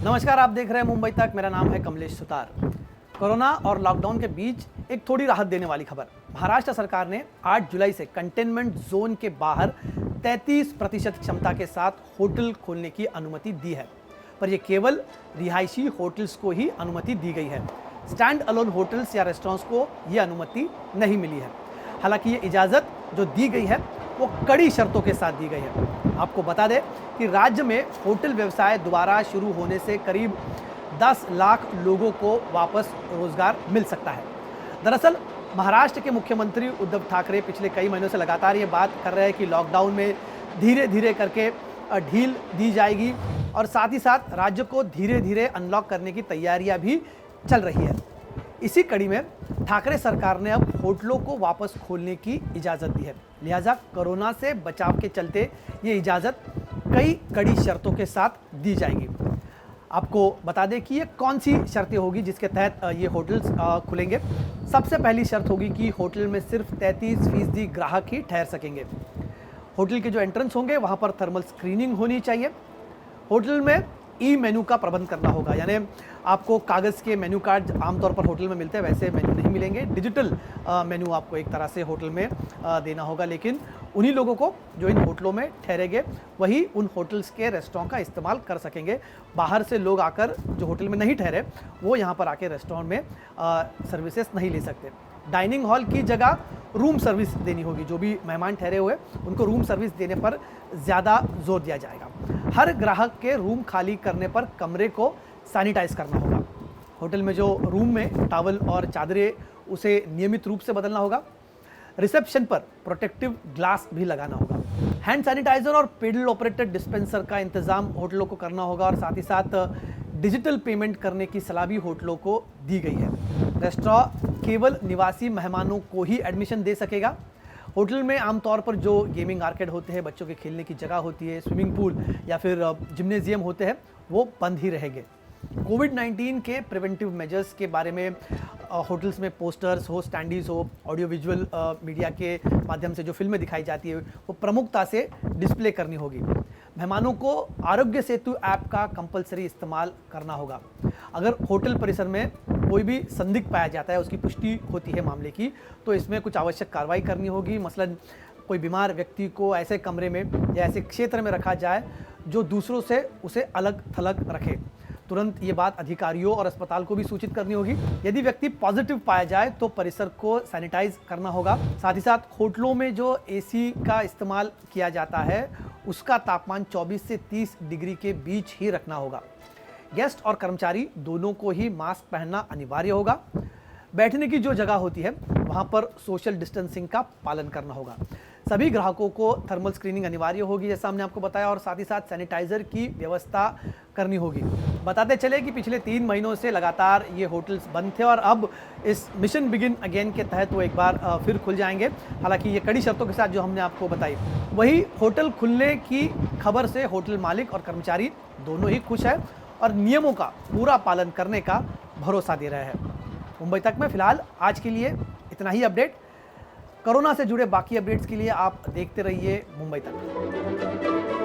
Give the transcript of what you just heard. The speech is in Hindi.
नमस्कार, आप देख रहे हैं मुंबई तक। मेरा नाम है कमलेश सुतार। कोरोना और लॉकडाउन के बीच एक थोड़ी राहत देने वाली खबर। महाराष्ट्र सरकार ने 8 जुलाई से कंटेनमेंट जोन के बाहर 33% क्षमता के साथ होटल खोलने की अनुमति दी है, पर यह केवल रिहायशी होटल्स को ही अनुमति दी गई है। स्टैंड अलोन होटल्स या रेस्टोरेंट्स को यह अनुमति नहीं मिली है। हालांकि ये इजाज़त जो दी गई है वो कड़ी शर्तों के साथ दी गई है। आपको बता दें कि राज्य में होटल व्यवसाय दोबारा शुरू होने से करीब 10 लाख लोगों को वापस रोजगार मिल सकता है। दरअसल महाराष्ट्र के मुख्यमंत्री उद्धव ठाकरे पिछले कई महीनों से लगातार ये बात कर रहे हैं कि लॉकडाउन में धीरे धीरे करके ढील दी जाएगी और साथ ही साथ राज्य को धीरे धीरे अनलॉक करने की तैयारियां भी चल रही है। इसी कड़ी में ठाकरे सरकार ने अब होटलों को वापस खोलने की इजाज़त दी है। लिहाजा कोरोना से बचाव के चलते ये इजाज़त कई कड़ी शर्तों के साथ दी जाएगी। आपको बता दें कि ये कौन सी शर्तें होगी जिसके तहत ये होटल्स खुलेंगे। सबसे पहली शर्त होगी कि होटल में सिर्फ 33% ग्राहक ही ठहर सकेंगे। होटल के जो एंट्रेंस होंगे वहाँ पर थर्मल स्क्रीनिंग होनी चाहिए। होटल में ई मेनू का प्रबंध करना होगा, यानी आपको कागज़ के मेन्यू कार्ड आमतौर पर होटल में मिलते हैं वैसे मेन्यू नहीं मिलेंगे। डिजिटल मेन्यू आपको एक तरह से होटल में देना होगा, लेकिन उन्हीं लोगों को जो इन होटलों में ठहरेंगे वही उन होटल्स के रेस्टोरेंट का इस्तेमाल कर सकेंगे। बाहर से लोग आकर जो होटल में नहीं ठहरे वो यहाँ पर आके रेस्टोरेंट में सर्विसेज नहीं ले सकते। डाइनिंग हॉल की जगह रूम सर्विस देनी होगी। जो भी मेहमान ठहरे हुए उनको रूम सर्विस देने पर ज़्यादा जोर दिया जाएगा। हर ग्राहक के रूम खाली करने पर कमरे को सैनिटाइज करना होगा। होटल में जो रूम में टॉवल और चादरें उसे नियमित रूप से बदलना होगा। रिसेप्शन पर प्रोटेक्टिव ग्लास भी लगाना होगा। हैंड सैनिटाइजर और पेडल ऑपरेटेड डिस्पेंसर का इंतज़ाम होटलों को करना होगा और साथ ही साथ डिजिटल पेमेंट करने की सलाह भी होटलों को दी गई है। रेस्टोरेंट केवल निवासी मेहमानों को ही एडमिशन दे सकेगा। होटल में आमतौर पर जो गेमिंग आर्केड होते हैं, बच्चों के खेलने की जगह होती है, स्विमिंग पूल या फिर जिम्नेजियम होते हैं, वो बंद ही रहेंगे। कोविड-19 के प्रिवेंटिव मेजर्स के बारे में होटल्स में पोस्टर्स हो, स्टैंडीज हो, ऑडियो विजुअल मीडिया के माध्यम से जो फिल्में दिखाई जाती है वो प्रमुखता से डिस्प्ले करनी होगी। मेहमानों को आरोग्य सेतु ऐप का कंपलसरी इस्तेमाल करना होगा। अगर होटल परिसर में कोई भी संदिग्ध पाया जाता है, उसकी पुष्टि होती है मामले की, तो इसमें कुछ आवश्यक कार्रवाई करनी होगी। मसलन कोई बीमार व्यक्ति को ऐसे कमरे में या ऐसे क्षेत्र में रखा जाए जो दूसरों से उसे अलग थलग रखे। तुरंत ये बात अधिकारियों और अस्पताल को भी सूचित करनी होगी। यदि व्यक्ति पॉजिटिव पाया जाए तो परिसर को सैनिटाइज करना होगा। साथ ही साथ होटलों में जो एसी का इस्तेमाल किया जाता है उसका तापमान 24 से 30 डिग्री के बीच ही रखना होगा। गेस्ट और कर्मचारी दोनों को ही मास्क पहनना अनिवार्य होगा। बैठने की जो जगह होती है वहाँ पर सोशल डिस्टेंसिंग का पालन करना होगा। सभी ग्राहकों को थर्मल स्क्रीनिंग अनिवार्य होगी, जैसा हमने आपको बताया, और साथ ही साथ सैनिटाइजर की व्यवस्था करनी होगी। बताते चले कि पिछले 3 महीनों से लगातार ये होटल्स बंद थे और अब इस मिशन बिगिन अगेन के तहत वो एक बार फिर खुल जाएंगे। हालांकि ये कड़ी शर्तों के साथ जो हमने आपको बताई। वही होटल खुलने की खबर से होटल मालिक और कर्मचारी दोनों ही खुश है और नियमों का पूरा पालन करने का भरोसा दे रहे हैं। मुंबई तक में फिलहाल आज के लिए इतना ही अपडेट। कोरोना से जुड़े बाकी अपडेट्स के लिए आप देखते रहिए मुंबई तक।